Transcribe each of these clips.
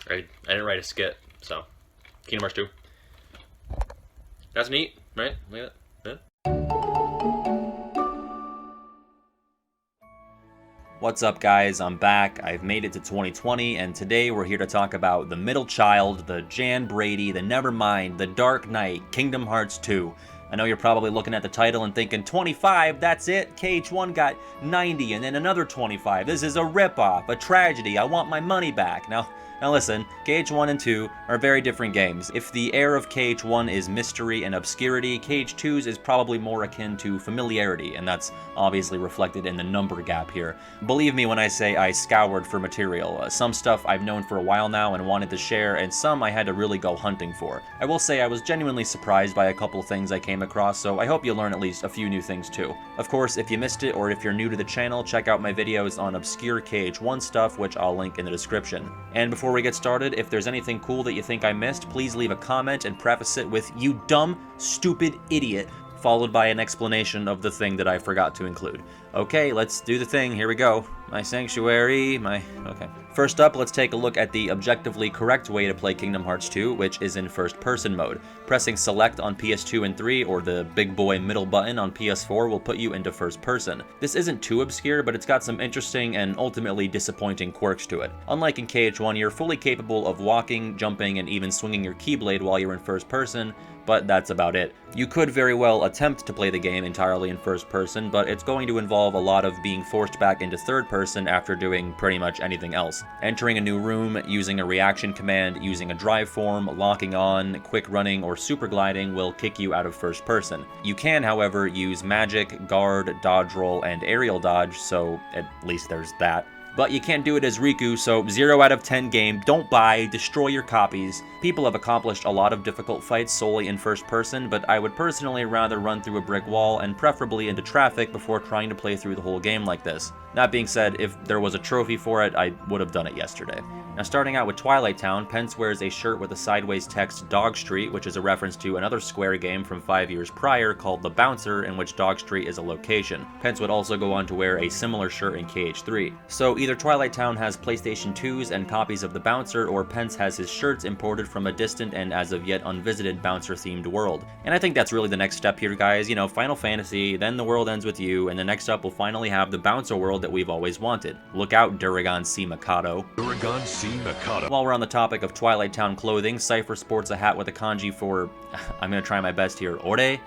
I didn't write a skit, so Kingdom Hearts 2. That's neat, right? Look at that. Yeah. What's up, guys? I'm back. I've made it to 2020, and today we're here to talk about the middle child, the Jan Brady, the Nevermind, the Dark Knight, Kingdom Hearts 2. I know you're probably looking at the title and thinking, 25, that's it? KH1 got 90 and then another 25. This is a ripoff, a tragedy. I want my money back. Now listen, KH1 and 2 are very different games. If the air of KH1 is mystery and obscurity, KH2's is probably more akin to familiarity, and that's obviously reflected in the number gap here. Believe me when I say I scoured for material. Some stuff I've known for a while now and wanted to share, and some I had to really go hunting for. I will say I was genuinely surprised by a couple things I came across, so I hope you learn at least a few new things too. Of course, if you missed it or if you're new to the channel, check out my videos on obscure KH1 stuff, which I'll link in the description. And before we get started, if there's anything cool that you think I missed, please leave a comment and preface it with, "You dumb, stupid idiot," followed by an explanation of the thing that I forgot to include. Okay, let's do the thing. Here we go. My sanctuary, okay. First up, let's take a look at the objectively correct way to play Kingdom Hearts 2, which is in first-person mode. Pressing select on PS2 and 3, or the big boy middle button on PS4 will put you into first person. This isn't too obscure, but it's got some interesting and ultimately disappointing quirks to it. Unlike in KH1, you're fully capable of walking, jumping, and even swinging your keyblade while you're in first person, but that's about it. You could very well attempt to play the game entirely in first person, but it's going to involve a lot of being forced back into third person after doing pretty much anything else. Entering a new room, using a reaction command, using a drive form, locking on, quick running, or super gliding will kick you out of first person. You can, however, use magic, guard, dodge roll, and aerial dodge, so at least there's that. But you can't do it as Riku, so 0 out of 10 game, don't buy, destroy your copies. People have accomplished a lot of difficult fights solely in first person, but I would personally rather run through a brick wall and preferably into traffic before trying to play through the whole game like this. That being said, if there was a trophy for it, I would have done it yesterday. Now starting out with Twilight Town, Pence wears a shirt with a sideways text Dog Street, which is a reference to another Square game from 5 years prior called The Bouncer, in which Dog Street is a location. Pence would also go on to wear a similar shirt in KH3. So either Twilight Town has PlayStation 2s and copies of The Bouncer, or Pence has his shirts imported from a distant and as of yet unvisited Bouncer-themed world. And I think that's really the next step here, guys. You know, Final Fantasy, then The World Ends With You, and the next up we'll finally have the Bouncer world that we've always wanted. Look out, Duragon C. Mikado. Duragon C. Mikado. While we're on the topic of Twilight Town clothing, Cypher sports a hat with a kanji for, I'm gonna try my best here, ore,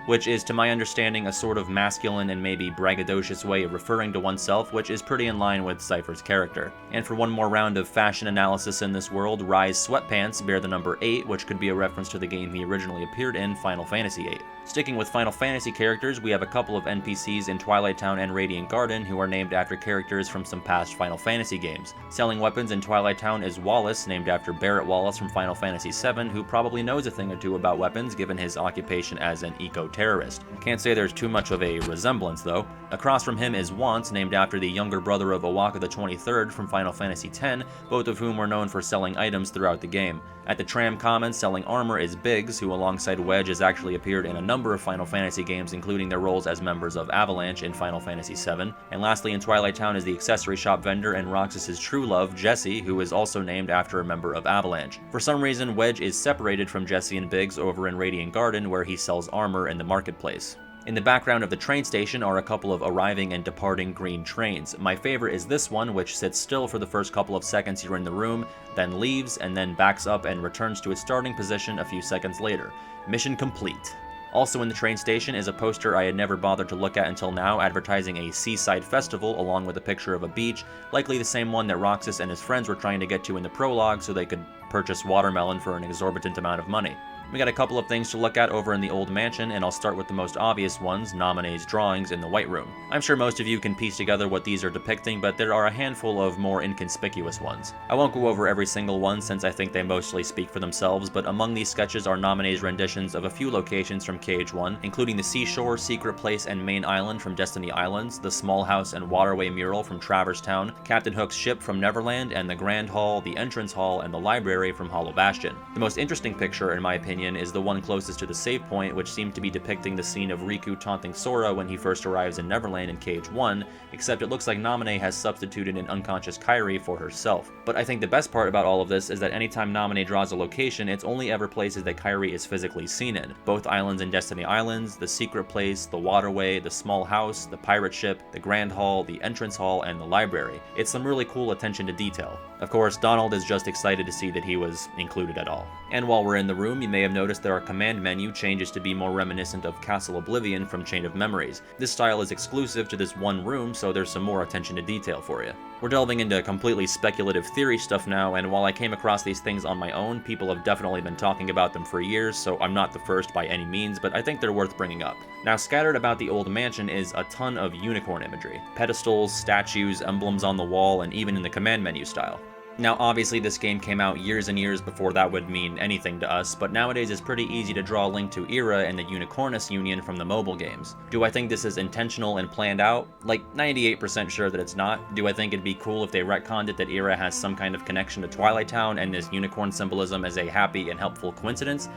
which is, to my understanding, a sort of masculine and maybe braggadocious way of referring to oneself, which is pretty in line with Cypher's character. And for one more round of fashion analysis in this world, Rai's sweatpants bear the number 8, which could be a reference to the game he originally appeared in, Final Fantasy VIII. Sticking with Final Fantasy characters, we have a couple of NPCs in Twilight Town and Radiant Garden who are named after characters from some past Final Fantasy games. Selling weapons in Twilight Town is Wallace, named after Barrett Wallace from Final Fantasy VII, who probably knows a thing or two about weapons given his occupation as an eco-terrorist. Can't say there's too much of a resemblance though. Across from him is Want, named after the younger brother of Owaka the 23rd from Final Fantasy X, both of whom were known for selling items throughout the game. At the Tram Commons selling armor is Biggs, who alongside Wedge has actually appeared in a number of Final Fantasy games, including their roles as members of Avalanche in Final Fantasy VII. And lastly, in Twilight Town is the accessory shop vendor and Roxas's true love, Jessie, who is also named after a member of Avalanche. For some reason, Wedge is separated from Jessie and Biggs over in Radiant Garden, where he sells armor in the marketplace. In the background of the train station are a couple of arriving and departing green trains. My favorite is this one, which sits still for the first couple of seconds you're in the room, then leaves, and then backs up and returns to its starting position a few seconds later. Mission complete. Also in the train station is a poster I had never bothered to look at until now, advertising a seaside festival along with a picture of a beach, likely the same one that Roxas and his friends were trying to get to in the prologue so they could purchase watermelon for an exorbitant amount of money. We got a couple of things to look at over in the old mansion, and I'll start with the most obvious ones, Naminé's drawings in the White Room. I'm sure most of you can piece together what these are depicting, but there are a handful of more inconspicuous ones. I won't go over every single one since I think they mostly speak for themselves, but among these sketches are Naminé's renditions of a few locations from KH1, including the seashore, secret place, and main island from Destiny Islands, the small house and waterway mural from Traverse Town, Captain Hook's ship from Neverland, and the Grand Hall, the entrance hall, and the library from Hollow Bastion. The most interesting picture, in my opinion, opinion, is the one closest to the save point, which seemed to be depicting the scene of Riku taunting Sora when he first arrives in Neverland in Cage 1, except it looks like Naminé has substituted an unconscious Kairi for herself. But I think the best part about all of this is that anytime Naminé draws a location, it's only ever places that Kairi is physically seen in. Both islands in Destiny Islands, the secret place, the waterway, the small house, the pirate ship, the Grand Hall, the entrance hall, and the library. It's some really cool attention to detail. Of course, Donald is just excited to see that he was included at all. And while we're in the room, you may have noticed there are command menu changes to be more reminiscent of Castle Oblivion from Chain of Memories. This style is exclusive to this one room, so there's some more attention to detail for you. We're delving into completely speculative theory stuff now, and while I came across these things on my own, people have definitely been talking about them for years, so I'm not the first by any means, but I think they're worth bringing up. Now, scattered about the old mansion is a ton of unicorn imagery. Pedestals, statues, emblems on the wall, and even in the command menu style. Now, obviously this game came out years and years before that would mean anything to us, but nowadays it's pretty easy to draw a link to Era and the Unicornus Union from the mobile games. Do I think this is intentional and planned out? Like, 98% sure that it's not. Do I think it'd be cool if they retconned it that Era has some kind of connection to Twilight Town and this unicorn symbolism is a happy and helpful coincidence?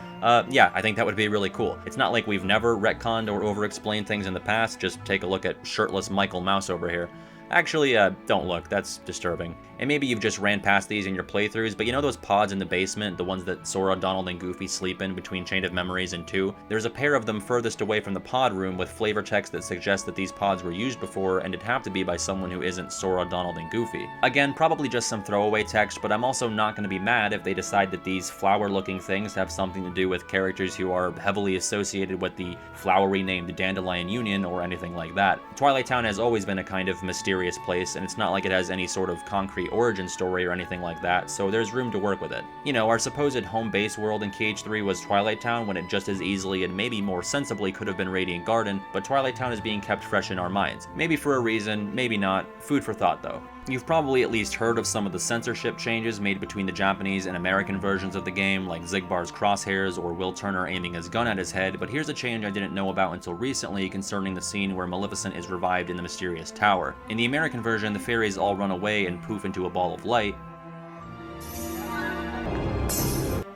Yeah, I think that would be really cool. It's not like we've never retconned or over-explained things in the past, just take a look at shirtless Michael Mouse over here. Actually, don't look, that's disturbing. And maybe you've just ran past these in your playthroughs, but you know those pods in the basement, the ones that Sora, Donald, and Goofy sleep in between Chain of Memories and 2? There's a pair of them furthest away from the pod room with flavor text that suggests that these pods were used before and it'd have to be by someone who isn't Sora, Donald, and Goofy. Again, probably just some throwaway text, but I'm also not going to be mad if they decide that these flower-looking things have something to do with characters who are heavily associated with the flowery named Dandelion Union or anything like that. Twilight Town has always been a kind of mysterious place, and it's not like it has any sort of concrete origin story or anything like that, so there's room to work with it. You know, our supposed home base world in Cage 3 was Twilight Town when it just as easily and maybe more sensibly could have been Radiant Garden, but Twilight Town is being kept fresh in our minds. Maybe for a reason, maybe not. Food for thought though. You've probably at least heard of some of the censorship changes made between the Japanese and American versions of the game, like Zigbar's crosshairs or Will Turner aiming his gun at his head, but here's a change I didn't know about until recently concerning the scene where Maleficent is revived in the mysterious tower. In the American version, the fairies all run away and poof into a ball of light,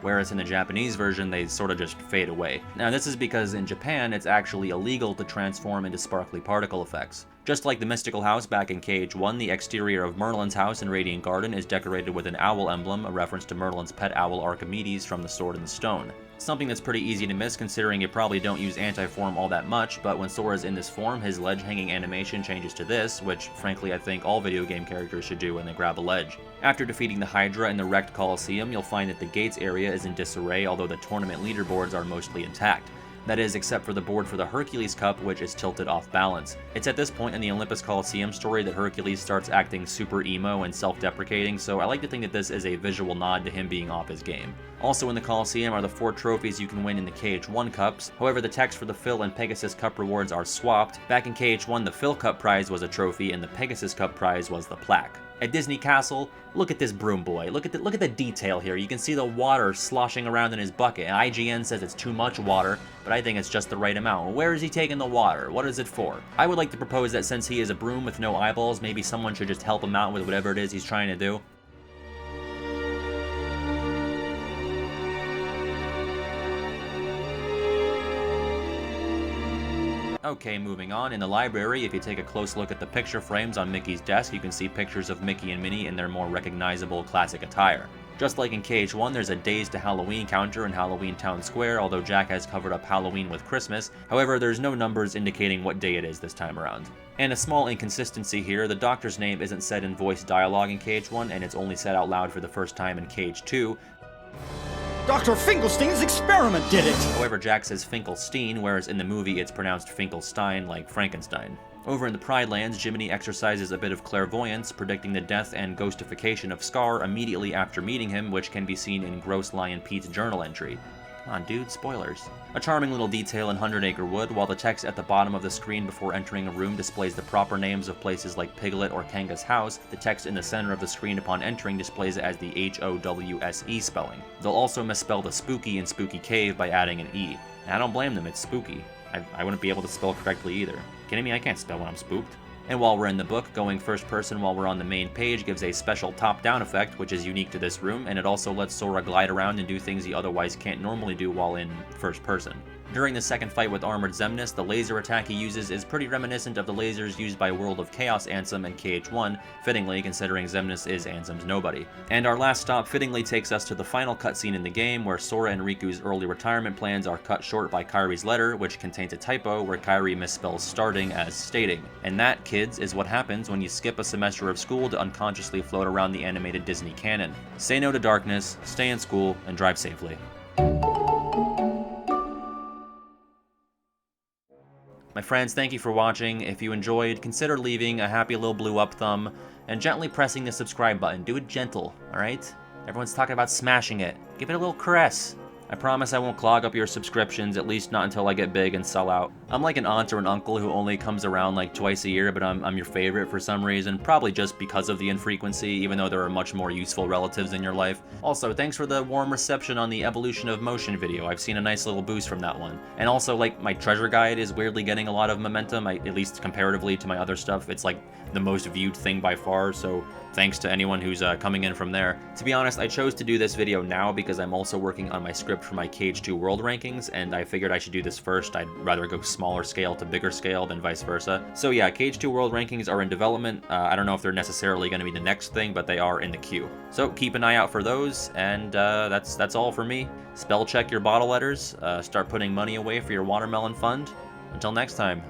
whereas in the Japanese version, they sort of just fade away. Now this is because in Japan, it's actually illegal to transform into sparkly particle effects. Just like the Mystical House back in Cage 1, the exterior of Merlin's house in Radiant Garden is decorated with an owl emblem, a reference to Merlin's pet owl Archimedes from The Sword in the Stone. Something that's pretty easy to miss considering you probably don't use anti-form all that much, but when Sora's in this form, his ledge-hanging animation changes to this, which frankly I think all video game characters should do when they grab a ledge. After defeating the Hydra in the wrecked Coliseum, you'll find that the gates area is in disarray, although the tournament leaderboards are mostly intact. That is, except for the board for the Hercules Cup, which is tilted off balance. It's at this point in the Olympus Coliseum story that Hercules starts acting super emo and self-deprecating, so I like to think that this is a visual nod to him being off his game. Also in the Coliseum are the 4 trophies you can win in the Cage 1 Cups, however the text for the Phil and Pegasus Cup rewards are swapped. Back in Cage 1, the Phil Cup prize was a trophy and the Pegasus Cup prize was the plaque. At Disney Castle, look at this broom boy. Look at the detail here. You can see the water sloshing around in his bucket. IGN says it's too much water, but I think it's just the right amount. Where is he taking the water? What is it for? I would like to propose that since he is a broom with no eyeballs, maybe someone should just help him out with whatever it is he's trying to do. Okay, moving on. In the library, if you take a close look at the picture frames on Mickey's desk, you can see pictures of Mickey and Minnie in their more recognizable classic attire. Just like in Cage 1, there's a Days to Halloween counter in Halloween Town Square, although Jack has covered up Halloween with Christmas. However, there's no numbers indicating what day it is this time around. And a small inconsistency here, the Doctor's name isn't said in voice dialogue in Cage 1, and it's only said out loud for the first time in Cage 2. Dr. Finkelstein's experiment did it! However, Jack says Finkelstein, whereas in the movie it's pronounced Finkelstein, like Frankenstein. Over in the Pride Lands, Jiminy exercises a bit of clairvoyance, predicting the death and ghostification of Scar immediately after meeting him, which can be seen in Gross Lion Pete's journal entry. Come on, dude, spoilers. A charming little detail in 100 Acre Wood, while the text at the bottom of the screen before entering a room displays the proper names of places like Piglet or Kanga's house, the text in the center of the screen upon entering displays it as the H-O-W-S-E spelling. They'll also misspell the spooky in Spooky Cave by adding an E. And I don't blame them, it's spooky. I wouldn't be able to spell correctly either. Kidding me? I can't spell when I'm spooked. And while we're in the book, going first person while we're on the main page gives a special top-down effect, which is unique to this room, and it also lets Sora glide around and do things he otherwise can't normally do while in first person. During the second fight with Armored Xemnas, the laser attack he uses is pretty reminiscent of the lasers used by World of Chaos Ansem and KH1, fittingly considering Xemnas is Ansem's nobody. And our last stop fittingly takes us to the final cutscene in the game, where Sora and Riku's early retirement plans are cut short by Kairi's letter, which contains a typo where Kairi misspells starting as stating. And that, kids, is what happens when you skip a semester of school to unconsciously float around the animated Disney canon. Say no to darkness, stay in school, and drive safely. My friends, thank you for watching. If you enjoyed, consider leaving a happy little blue up thumb and gently pressing the subscribe button. Do it gentle, alright? Everyone's talking about smashing it. Give it a little caress. I promise I won't clog up your subscriptions, at least not until I get big and sell out. I'm like an aunt or an uncle who only comes around like twice a year, but I'm your favorite for some reason, probably just because of the infrequency, even though there are much more useful relatives in your life. Also, thanks for the warm reception on the Evolution of Motion video. I've seen a nice little boost from that one. And also, like, my treasure guide is weirdly getting a lot of momentum, at least comparatively to my other stuff. It's like the most viewed thing by far, so thanks to anyone who's coming in from there. To be honest, I chose to do this video now because I'm also working on my script for my KH2 World rankings, and I figured I should do this first. I'd rather go smaller scale to bigger scale than vice versa. So yeah, KH2 World rankings are in development. I don't know if they're necessarily going to be the next thing, but they are in the queue. So keep an eye out for those, and that's all for me. Spell check your bottle letters, start putting money away for your watermelon fund. Until next time.